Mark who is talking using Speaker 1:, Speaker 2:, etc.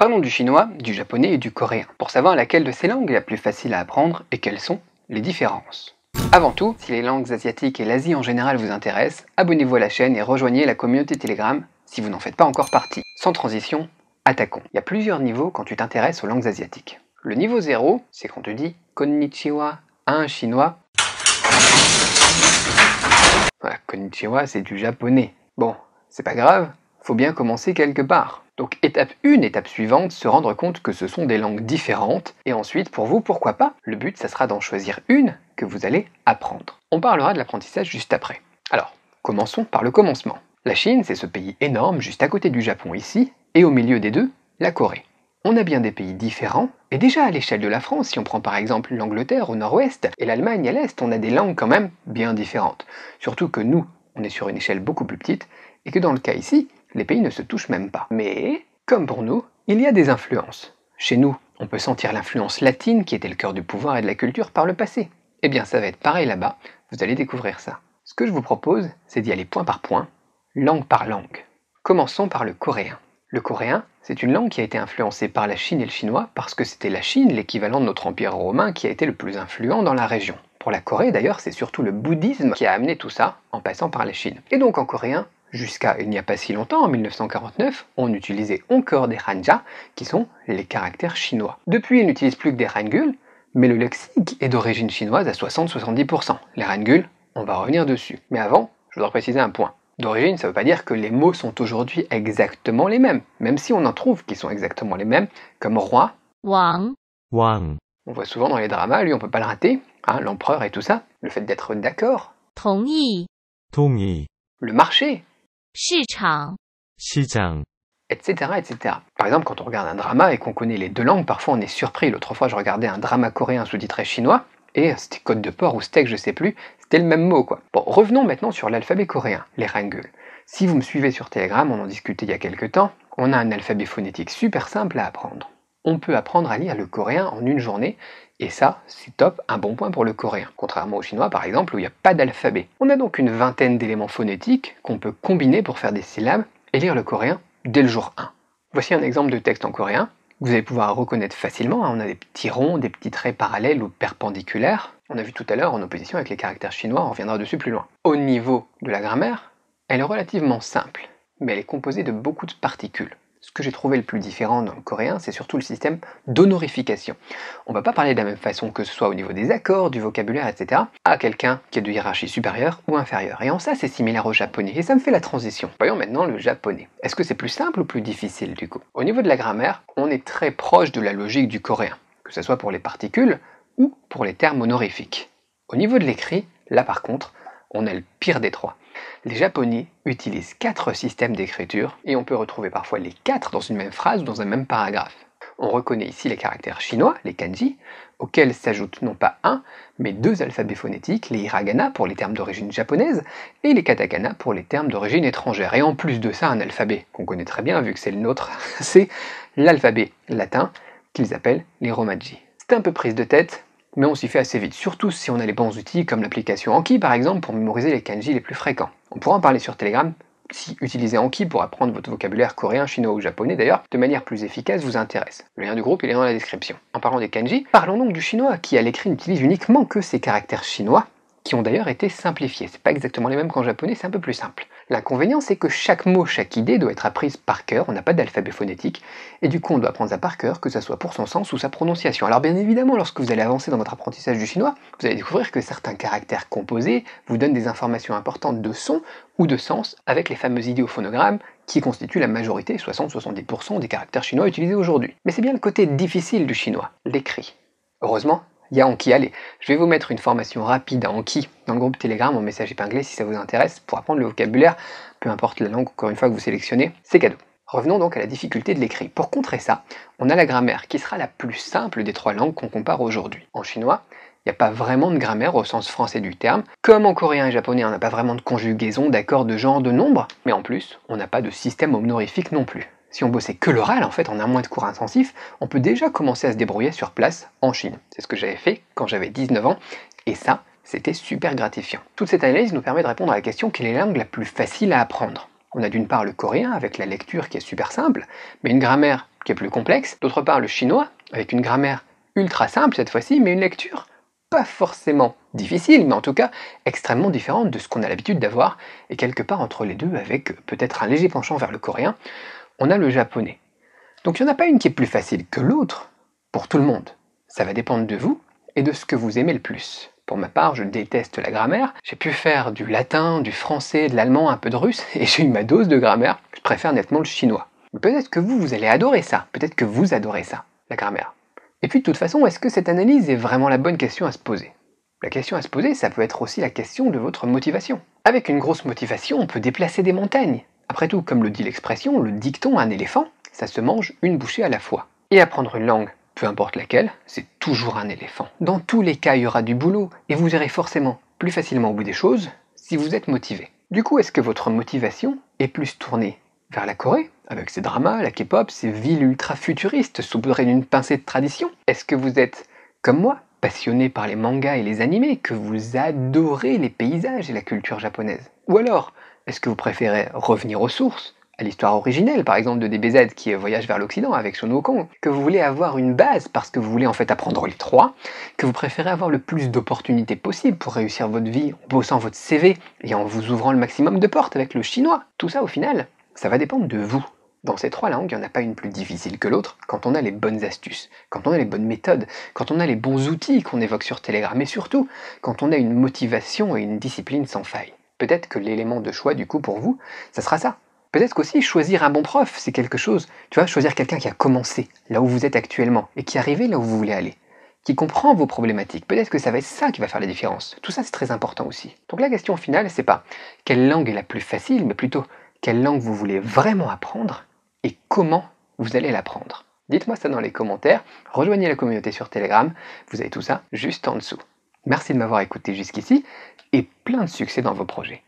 Speaker 1: Parlons du chinois, du japonais et du coréen, pour savoir laquelle de ces langues est la plus facile à apprendre et quelles sont les différences. Avant tout, si les langues asiatiques et l'Asie en général vous intéressent, abonnez-vous à la chaîne et rejoignez la communauté Telegram si vous n'en faites pas encore partie. Sans transition, attaquons. Il y a plusieurs niveaux quand tu t'intéresses aux langues asiatiques. Le niveau 0, c'est quand on te dit Konnichiwa à un chinois. Voilà, Konnichiwa, c'est du japonais. Bon, c'est pas grave, faut bien commencer quelque part. Donc étape 1, étape suivante, se rendre compte que ce sont des langues différentes, et ensuite, pour vous, pourquoi pas? Le but, ça sera d'en choisir une que vous allez apprendre. On parlera de l'apprentissage juste après. Alors, commençons par le commencement. La Chine, c'est ce pays énorme, juste à côté du Japon ici, et au milieu des deux, la Corée. On a bien des pays différents, et déjà à l'échelle de la France, si on prend par exemple l'Angleterre au nord-ouest, et l'Allemagne à l'est, on a des langues quand même bien différentes. Surtout que nous, on est sur une échelle beaucoup plus petite, et que dans le cas ici, les pays ne se touchent même pas. Mais, comme pour nous, il y a des influences. Chez nous, on peut sentir l'influence latine qui était le cœur du pouvoir et de la culture par le passé. Eh bien, ça va être pareil là-bas, vous allez découvrir ça. Ce que je vous propose, c'est d'y aller point par point, langue par langue. Commençons par le coréen. Le coréen, c'est une langue qui a été influencée par la Chine et le chinois parce que c'était la Chine, l'équivalent de notre empire romain, qui a été le plus influent dans la région. Pour la Corée d'ailleurs, c'est surtout le bouddhisme qui a amené tout ça en passant par la Chine. Et donc en coréen, jusqu'à il n'y a pas si longtemps, en 1949, on utilisait encore des hanja, qui sont les caractères chinois. Depuis, ils n'utilisent plus que des hangul, mais le lexique est d'origine chinoise à 60-70%. Les hangul, on va revenir dessus. Mais avant, je voudrais préciser un point. D'origine, ça ne veut pas dire que les mots sont aujourd'hui exactement les mêmes, même si on en trouve qui sont exactement les mêmes, comme roi,
Speaker 2: Wang,
Speaker 3: Wang,
Speaker 1: on voit souvent dans les dramas, lui on peut pas le rater, hein, l'empereur et tout ça, le fait d'être d'accord,
Speaker 2: 同意,
Speaker 3: Tongyi,
Speaker 1: le marché,
Speaker 2: 市场,
Speaker 3: Shijang,
Speaker 1: etc., etc. Par exemple, quand on regarde un drama et qu'on connaît les deux langues, parfois on est surpris. L'autre fois, je regardais un drama coréen sous-titré chinois, et c'était côte de porc ou steak, je sais plus, c'était le même mot, quoi. Bon, revenons maintenant sur l'alphabet coréen, les hangul. Si vous me suivez sur Telegram, on en discutait il y a quelques temps, on a un alphabet phonétique super simple à apprendre. On peut apprendre à lire le coréen en une journée, et ça, c'est top, un bon point pour le coréen. Contrairement au chinois, par exemple, où il n'y a pas d'alphabet. On a donc une vingtaine d'éléments phonétiques qu'on peut combiner pour faire des syllabes et lire le coréen dès le jour 1. Voici un exemple de texte en coréen. Vous allez pouvoir reconnaître facilement, hein, on a des petits ronds, des petits traits parallèles ou perpendiculaires. On a vu tout à l'heure en opposition avec les caractères chinois, on reviendra dessus plus loin. Au niveau de la grammaire, elle est relativement simple, mais elle est composée de beaucoup de particules. Ce que j'ai trouvé le plus différent dans le coréen, c'est surtout le système d'honorification. On ne va pas parler de la même façon que ce soit au niveau des accords, du vocabulaire, etc., à quelqu'un qui est de hiérarchie supérieure ou inférieure. Et en ça, c'est similaire au japonais, et ça me fait la transition. Voyons maintenant le japonais. Est-ce que c'est plus simple ou plus difficile du coup? Au niveau de la grammaire, on est très proche de la logique du coréen, que ce soit pour les particules ou pour les termes honorifiques. Au niveau de l'écrit, là par contre, on a le pire des trois. Les Japonais utilisent 4 systèmes d'écriture et on peut retrouver parfois les 4 dans une même phrase ou dans un même paragraphe. On reconnaît ici les caractères chinois, les kanji, auxquels s'ajoutent non pas un, mais 2 alphabets phonétiques, les hiragana pour les termes d'origine japonaise et les katakana pour les termes d'origine étrangère. Et en plus de ça, un alphabet qu'on connaît très bien vu que c'est le nôtre, c'est l'alphabet latin qu'ils appellent les romaji. C'est un peu prise de tête, mais on s'y fait assez vite, surtout si on a les bons outils comme l'application Anki par exemple pour mémoriser les kanji les plus fréquents. On pourra en parler sur Telegram si utiliser Anki pour apprendre votre vocabulaire coréen, chinois ou japonais d'ailleurs, de manière plus efficace vous intéresse. Le lien du groupe il est dans la description. En parlant des kanji, parlons donc du chinois qui à l'écrit n'utilise uniquement que ces caractères chinois qui ont d'ailleurs été simplifiés. C'est pas exactement les mêmes qu'en japonais, c'est un peu plus simple. L'inconvénient, c'est que chaque mot, chaque idée doit être apprise par cœur, on n'a pas d'alphabet phonétique, et du coup on doit apprendre ça par cœur, que ce soit pour son sens ou sa prononciation. Alors bien évidemment, lorsque vous allez avancer dans votre apprentissage du chinois, vous allez découvrir que certains caractères composés vous donnent des informations importantes de son ou de sens avec les fameux idéophonogrammes qui constituent la majorité, 60-70% des caractères chinois utilisés aujourd'hui. Mais c'est bien le côté difficile du chinois, l'écrit. Heureusement, il y a Anki, allez, je vais vous mettre une formation rapide à Anki dans le groupe Telegram en message épinglé si ça vous intéresse pour apprendre le vocabulaire, peu importe la langue encore une fois que vous sélectionnez, c'est cadeau. Revenons donc à la difficulté de l'écrit. Pour contrer ça, on a la grammaire qui sera la plus simple des 3 langues qu'on compare aujourd'hui. En chinois, il n'y a pas vraiment de grammaire au sens français du terme. Comme en coréen et japonais, on n'a pas vraiment de conjugaison, d'accords, de genre, de nombre, mais en plus, on n'a pas de système honorifique non plus. Si on bossait que l'oral, en fait, en un mois de cours intensifs, on peut déjà commencer à se débrouiller sur place en Chine. C'est ce que j'avais fait quand j'avais 19 ans, et ça, c'était super gratifiant. Toute cette analyse nous permet de répondre à la question quelle est la langue la plus facile à apprendre. On a d'une part le coréen avec la lecture qui est super simple, mais une grammaire qui est plus complexe, d'autre part le chinois, avec une grammaire ultra simple cette fois-ci, mais une lecture pas forcément difficile, mais en tout cas extrêmement différente de ce qu'on a l'habitude d'avoir, et quelque part entre les deux, avec peut-être un léger penchant vers le coréen, on a le japonais. Donc il n'y en a pas une qui est plus facile que l'autre, pour tout le monde. Ça va dépendre de vous, et de ce que vous aimez le plus. Pour ma part, je déteste la grammaire, j'ai pu faire du latin, du français, de l'allemand, un peu de russe, et j'ai eu ma dose de grammaire, je préfère nettement le chinois. Mais peut-être que vous allez adorer ça, peut-être que vous adorez ça, la grammaire. Et puis de toute façon, est-ce que cette analyse est vraiment la bonne question à se poser? La question à se poser, ça peut être aussi la question de votre motivation. Avec une grosse motivation, on peut déplacer des montagnes. Après tout, comme le dit l'expression, le dicton un éléphant, ça se mange une bouchée à la fois. Et apprendre une langue, peu importe laquelle, c'est toujours un éléphant. Dans tous les cas, il y aura du boulot, et vous irez forcément plus facilement au bout des choses si vous êtes motivé. Du coup, est-ce que votre motivation est plus tournée vers la Corée, avec ses dramas, la K-pop, ces villes ultra-futuristes saupoudrées d'une pincée de tradition? Est-ce que vous êtes, comme moi, passionné par les mangas et les animés, que vous adorez les paysages et la culture japonaise? Ou alors, est-ce que vous préférez revenir aux sources, à l'histoire originelle, par exemple de DBZ qui voyage vers l'Occident avec Sun Wukong, que vous voulez avoir une base parce que vous voulez en fait apprendre les trois, que vous préférez avoir le plus d'opportunités possibles pour réussir votre vie en bossant votre CV et en vous ouvrant le maximum de portes avec le chinois? Tout ça au final, ça va dépendre de vous. Dans ces trois langues, il n'y en a pas une plus difficile que l'autre quand on a les bonnes astuces, quand on a les bonnes méthodes, quand on a les bons outils qu'on évoque sur Telegram et surtout quand on a une motivation et une discipline sans faille. Peut-être que l'élément de choix du coup pour vous, ça sera ça. Peut-être qu'aussi choisir un bon prof, c'est quelque chose, tu vois, choisir quelqu'un qui a commencé là où vous êtes actuellement et qui est arrivé là où vous voulez aller, qui comprend vos problématiques. Peut-être que ça va être ça qui va faire la différence. Tout ça c'est très important aussi. Donc la question finale, c'est pas quelle langue est la plus facile, mais plutôt quelle langue vous voulez vraiment apprendre et comment vous allez l'apprendre. Dites-moi ça dans les commentaires, rejoignez la communauté sur Telegram, vous avez tout ça juste en dessous. Merci de m'avoir écouté jusqu'ici et plein de succès dans vos projets.